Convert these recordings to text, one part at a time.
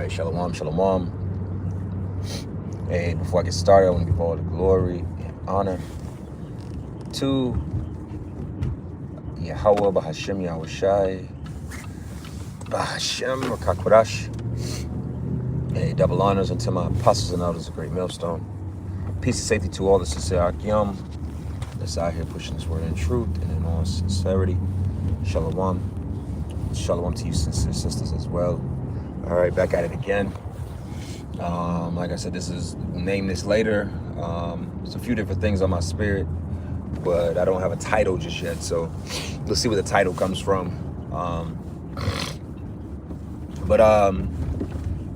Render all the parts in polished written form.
right, shalom, shalom. Hey, before I get started, I want to give all the glory and honor to Yahweh Bahashem Yahushai Bahashem Rakakwadash. Hey, double honors unto my apostles and elders of Great Millstone. Peace and safety to all the sincere Akyam that's out here pushing this word in truth and in all sincerity. Shalom. Shalom to you sincere sisters as well. All right, back at it again. Like I said, name this later. There's a few different things on my spirit, but I don't have a title just yet. So let's see where the title comes from. But I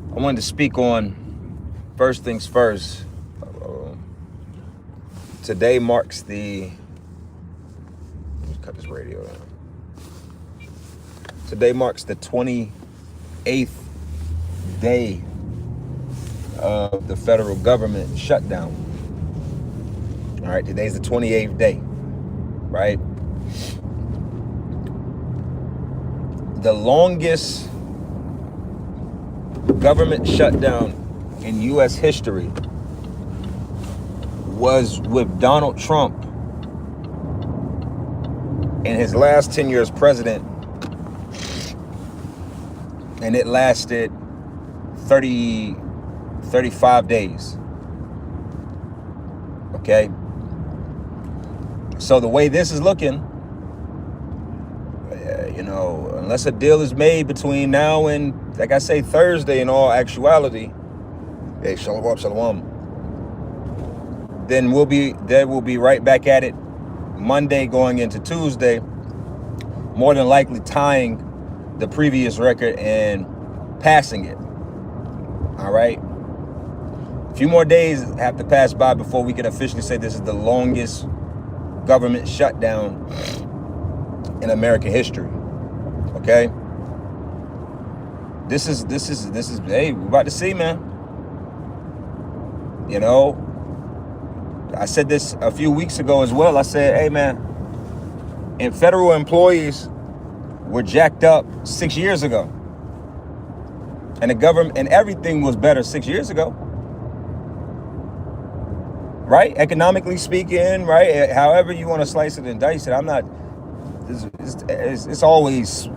wanted to speak on first things first. Today marks let me cut this radio down. Today marks the 28th day of the federal government shutdown. All right, today's the 28th day, right? The longest government shutdown in U.S. history was with Donald Trump in his last 10 years president, and it lasted 35 days. Okay. So the way this is looking, unless a deal is made between now and, like I say, Thursday in all actuality, hey, shalom, shalom, then we'll be right back at it Monday going into Tuesday, more than likely tying the previous record and passing it. All right. A few more days have to pass by before we can officially say this is the longest government shutdown in American history. Okay. This is hey, we're about to see, man. I said this a few weeks ago as well. I said, hey man, and federal employees were jacked up 6 years ago. And the government and everything was better 6 years ago. Right? Economically speaking, right? However you want to slice it and dice it. I'm not, it's always,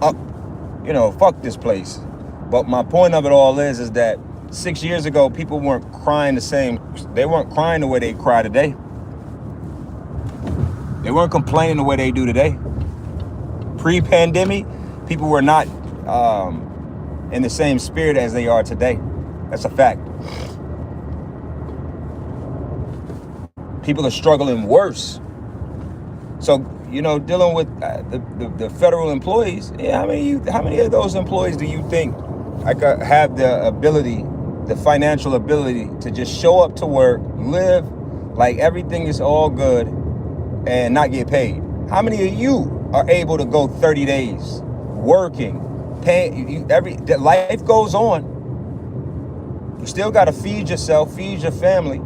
up, fuck this place. But my point of it all is that 6 years ago, people weren't crying they weren't crying the way they cry today. They weren't complaining the way they do today. Pre-pandemic, people were not in the same spirit as they are today. That's a fact. People are struggling worse. So, dealing with the federal employees, how many of those employees do you think have the ability, the financial ability to just show up to work, live like everything is all good and not get paid? How many of you are able to go 30 days working, paying? Life goes on. You still got to feed yourself, feed your family.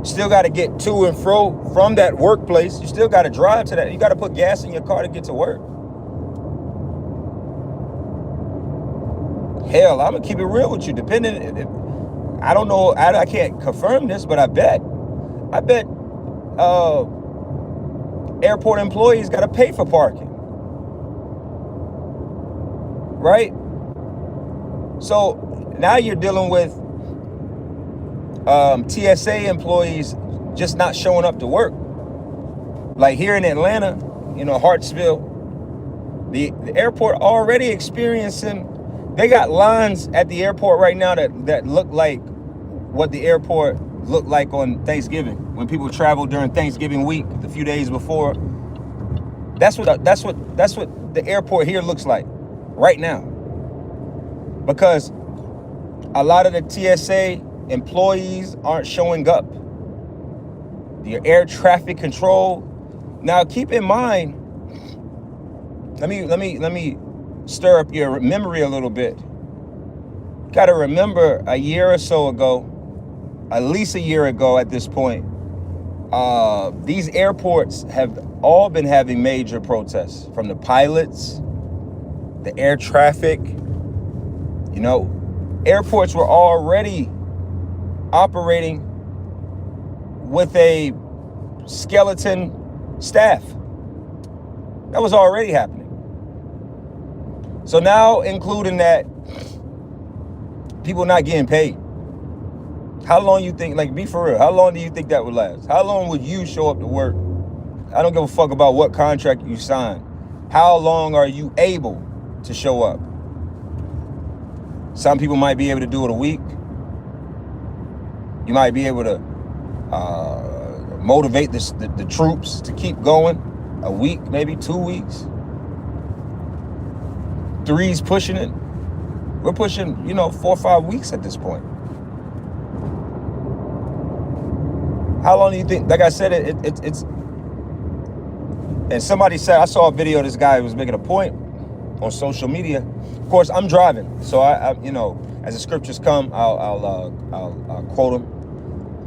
Still got to get to and fro from that workplace. You still got to drive to that. You got to put gas in your car to get to work. Hell, I'm going to keep it real with you. I don't know. I can't confirm this, but I bet airport employees got to pay for parking. Right? So now you're dealing with TSA employees just not showing up to work. Like here in Atlanta, Hartsville, the airport already experiencing, they got lines at the airport right now that look like what the airport looked like on Thanksgiving, when people travel during Thanksgiving week, the few days before. That's what the airport here looks like right now. Because a lot of the TSA employees aren't showing up. The air traffic control. Now keep in mind, let me stir up your memory a little bit. Got to remember a year or so ago, at least a year ago at this point, these airports have all been having major protests, from the pilots, the air traffic. You know, airports were already operating with a skeleton staff. That was already happening. So now, including that, people not getting paid. How long you think, like, be for real, how long do you think that would last? How long would you show up to work? I don't give a fuck about what contract you sign. How long are you able to show up? Some people might be able to do it a week. You might be able to motivate the troops to keep going a week, maybe 2 weeks. 3's pushing it. We're pushing, 4 or 5 weeks at this point. How long do you think? Like I said, it's. And somebody said, I saw a video of this guy who was making a point on social media. Of course, I'm driving, so I as the scriptures come, I'll quote them.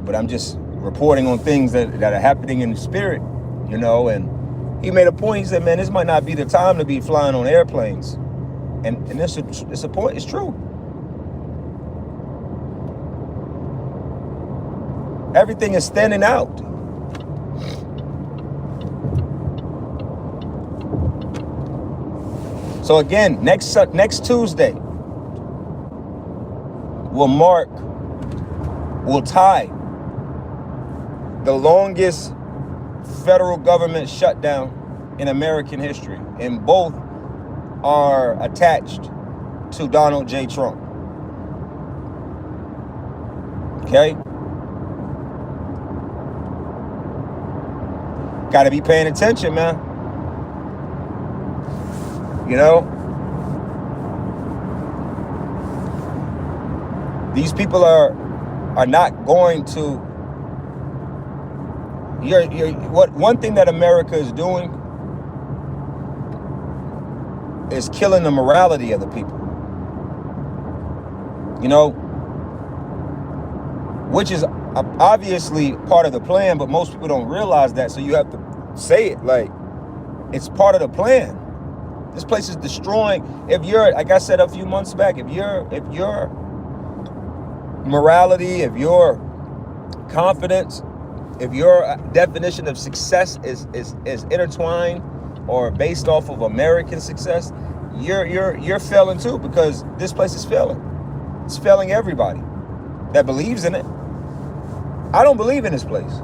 But I'm just reporting on things that are happening in the spirit, And he made a point. He said, "Man, this might not be the time to be flying on airplanes." And it's a point. It's true. Everything is standing out. So again, next Tuesday will tie the longest federal government shutdown in American history, and both are attached to Donald J. Trump. Okay? Got to be paying attention, man. These people are not going to. One thing that America is doing is killing the morality of the people. Which is obviously part of the plan, but most people don't realize that. So you have to say it like it's part of the plan. This place is destroying. If you're, like I said a few months back, if your morality, if your confidence, if your definition of success is intertwined or based off of American success, you're failing too, because this place is failing. It's failing everybody that believes in it. I don't believe in this place.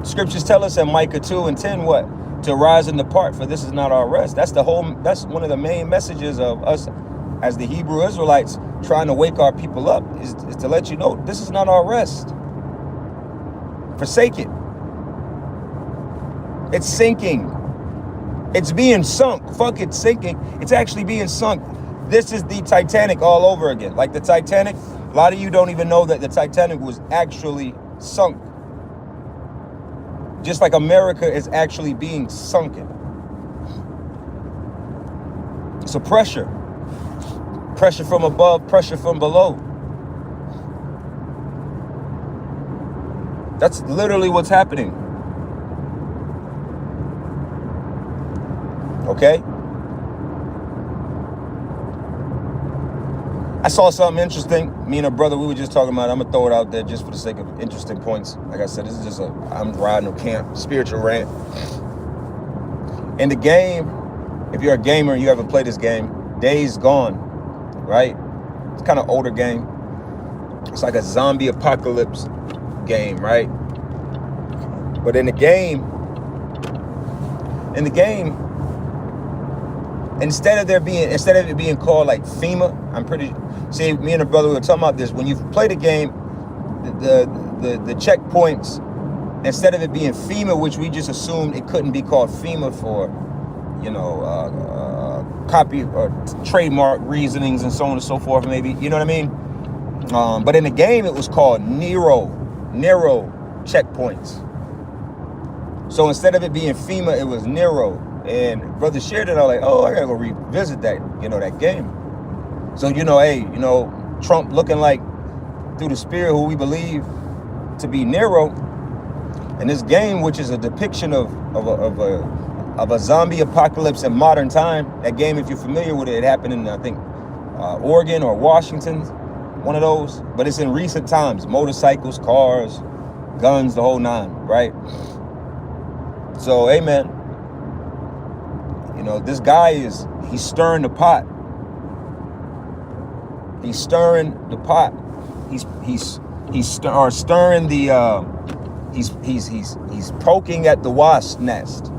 Scriptures tell us in Micah 2:10 what? To rise and depart, for this is not our rest. That's one of the main messages of us as the Hebrew Israelites trying to wake our people up, is to let you know this is not our rest. Forsake it. It's sinking. It's being sunk. Fuck it, sinking. It's actually being sunk. This is the Titanic all over again. Like the Titanic, a lot of you don't even know that the Titanic was actually sunk. Just like America is actually being sunken. So pressure from above, pressure from below. That's literally what's happening. Okay? I saw something interesting. Me and a brother, we were just talking about it. I'm going to throw it out there just for the sake of interesting points. Like I said, this is just I'm riding a camp, spiritual rant. In the game, if you're a gamer and you haven't played this game, Days Gone, right? It's kind of older game. It's like a zombie apocalypse game, right? But in the game, instead of it being called like FEMA, see, me and a brother were talking about this. When you play the game, the checkpoints, instead of it being FEMA, which we just assumed it couldn't be called FEMA for, copy or trademark reasonings and so on and so forth, maybe, you know what I mean? But in the game, it was called narrow checkpoints. So instead of it being FEMA, it was narrow. And brother shared it. I was like, oh, I gotta go revisit that, that game. So, Trump looking like through the spirit who we believe to be Nero. And this game, which is a depiction of of a zombie apocalypse in modern time. That game, if you're familiar with it, it happened in, I think, Oregon or Washington, one of those. But it's in recent times. Motorcycles, cars, guns, the whole nine, right? So, hey, man, you know, this guy he's stirring the pot. He's stirring the pot. He's stirring the, he's poking at the wasp nest.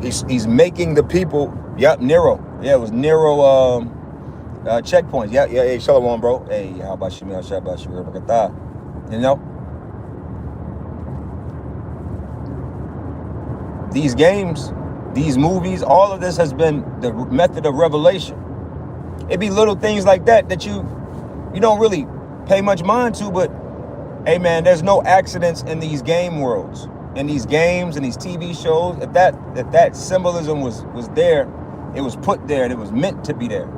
He's making the people, yep, Nero. Yeah, it was Nero checkpoints. Yeah, hey, Shalom, bro. Hey, how about you, how about you, you know? These games, these movies, all of this has been the method of revelation. It be little things like that you don't really pay much mind to, but hey, man, there's no accidents in these game worlds, in these games and these TV shows. If that symbolism was there, it was put there and it was meant to be there.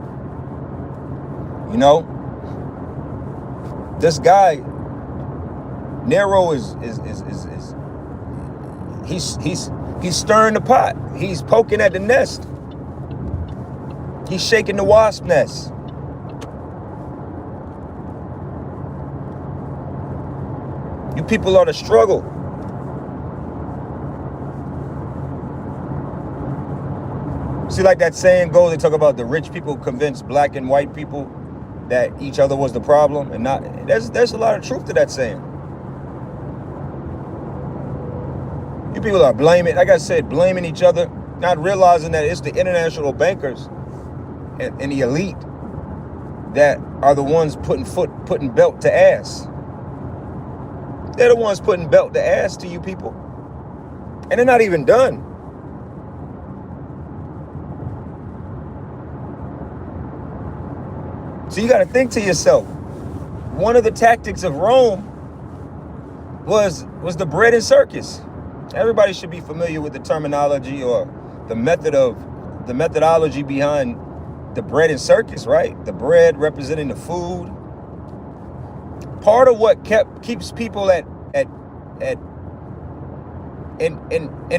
You know, this guy Nero is he's stirring the pot. He's poking at the nest. He's shaking the wasp nest. You people are the struggle. See, like that saying goes, they talk about the rich people convince black and white people that each other was the problem, and not. There's a lot of truth to that saying. You people are blaming, like I said, blaming each other, not realizing that it's the international bankers and the elite that are the ones putting belt to ass. They're the ones putting belt to ass to you people. And they're not even done. So you got to think to yourself, one of the tactics of Rome was the bread and circus. Everybody should be familiar with the terminology or the methodology behind the bread and circus, right? The bread representing the food. Part of what keeps people in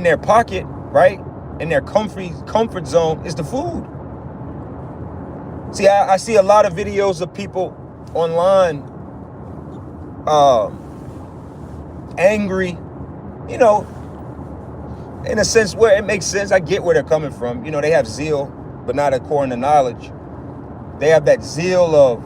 their pocket, right? In their comfort zone is the food. See, I see a lot of videos of people online angry, you know, in a sense where it makes sense. I get where they're coming from. You know, they have zeal, but not according to knowledge. They have that zeal of,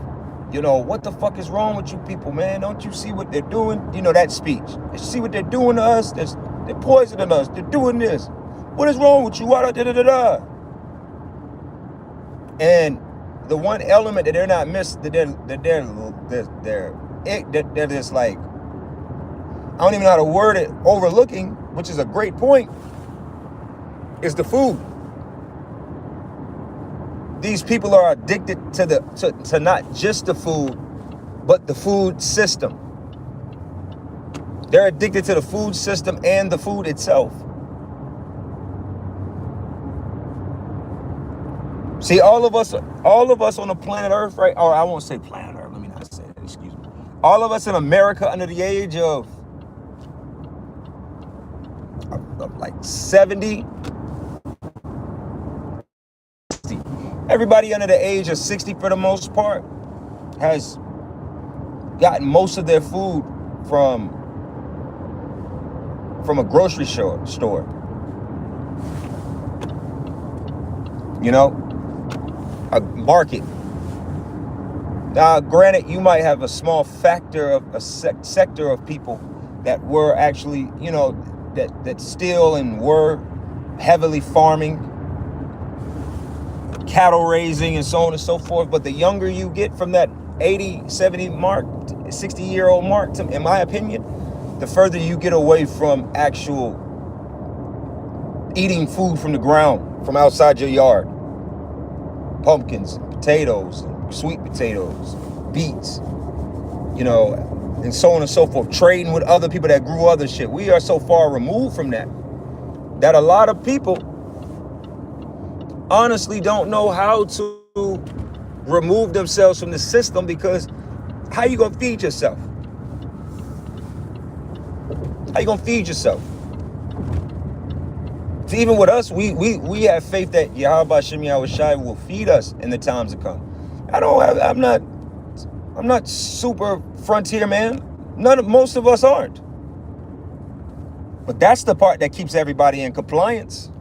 you know, what the fuck is wrong with you people, man? Don't you see what they're doing? You know, that speech. You see what they're doing to us? They're poisoning us. They're doing this. What is wrong with you? And the one element that they're not missing, that they're just like, I don't even know how to word it, overlooking, which is a great point, is the food. These people are addicted to not just the food, but the food system. They're addicted to the food system and the food itself. See, all of us on the planet Earth, right? Or I won't say planet Earth, let me not say that, excuse me. All of us in America under the age of like 70. Everybody under the age of 60 for the most part has gotten most of their food from a grocery store. You know, a market. Now, granted, you might have a small factor of a sector of people that were actually, you know, that still and were heavily farming, cattle raising, and so on and so forth. But the younger you get from that 80, 70 mark, 60-year-old mark, in my opinion, the further you get away from actual eating food from the ground, from outside your yard. Pumpkins, potatoes, sweet potatoes, beets, you know, and so on and so forth. Trading with other people that grew other shit. We are so far removed from that a lot of people honestly don't know how to remove themselves from the system, because how you gonna feed yourself? How you gonna feed yourself? So even with us, we have faith that Yahweh Shem Yahweh Shai will feed us in the times to come. I'm not super frontier, man. Most of us aren't. But that's the part that keeps everybody in compliance.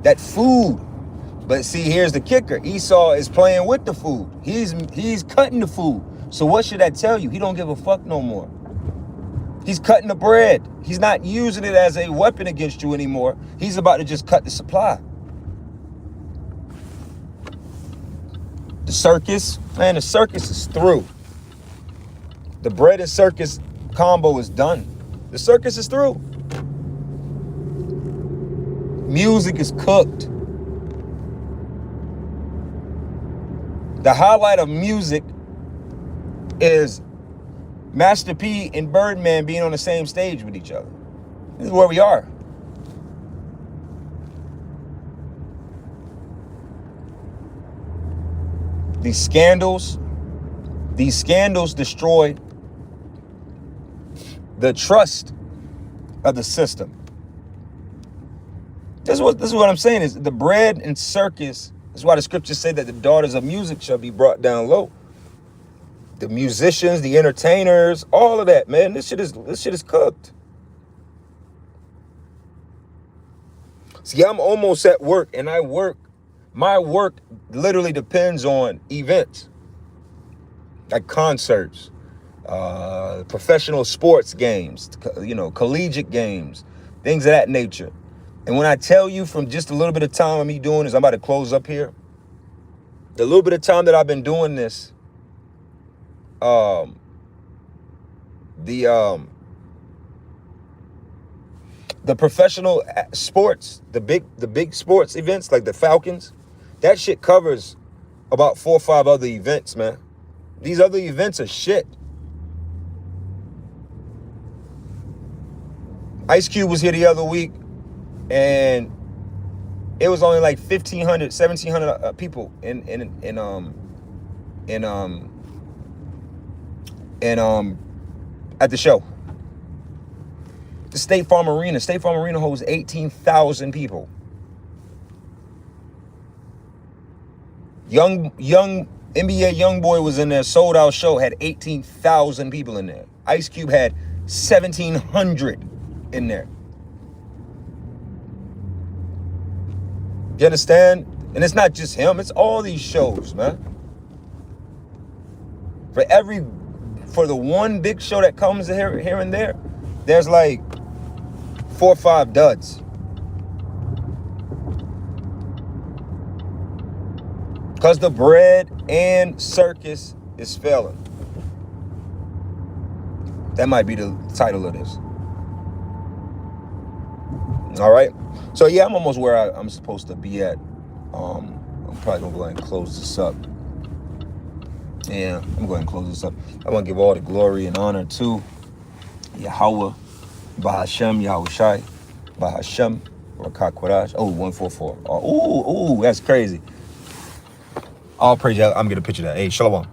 That food. But see, here's the kicker. Esau is playing with the food. He's cutting the food. So what should that tell you? He don't give a fuck no more. He's cutting the bread. He's not using it as a weapon against you anymore. He's about to just cut the supply. The circus, man, the circus is through. The bread and circus combo is done. The circus is through. Music is cooked. The highlight of music is Master P and Birdman being on the same stage with each other. This is where we are. These scandals destroy the trust of the system. This is what I'm saying is the bread and circus. That's why the scriptures say that the daughters of music shall be brought down low. The musicians, the entertainers, all of that, man. This shit is cooked. See, I'm almost at work, and my work literally depends on events. Like concerts, professional sports games, collegiate games, things of that nature. And when I tell you from just a little bit of time of me doing this, I'm about to close up here. The little bit of time that I've been doing this, the professional sports, the big sports events like the Falcons, that shit covers about 4 or 5 other events, man. These other events are shit. Ice Cube was here the other week, and it was only like 1,500, 1,700 people at the show. The State Farm Arena holds 18,000 people. Young NBA Youngboy was in there, sold out show, had 18,000 people in there. Ice Cube had 1,700 in there. You understand? And it's not just him, it's all these shows, man. For the one big show that comes here and there, there's like 4 or 5 duds. Because the bread and circus is failing. That might be the title of this. All right. So yeah, I'm almost where I'm supposed to be at. I'm probably gonna go ahead and close this up. Yeah, I'm gonna go ahead and close this up. I want to give all the glory and honor to Yahweh, Bahashem, Yahweh Shai, Bahashem, Rakak Quadash. Oh, 144. Oh, ooh, that's crazy. All praise. I'm gonna get a picture of that. Hey, Shalom.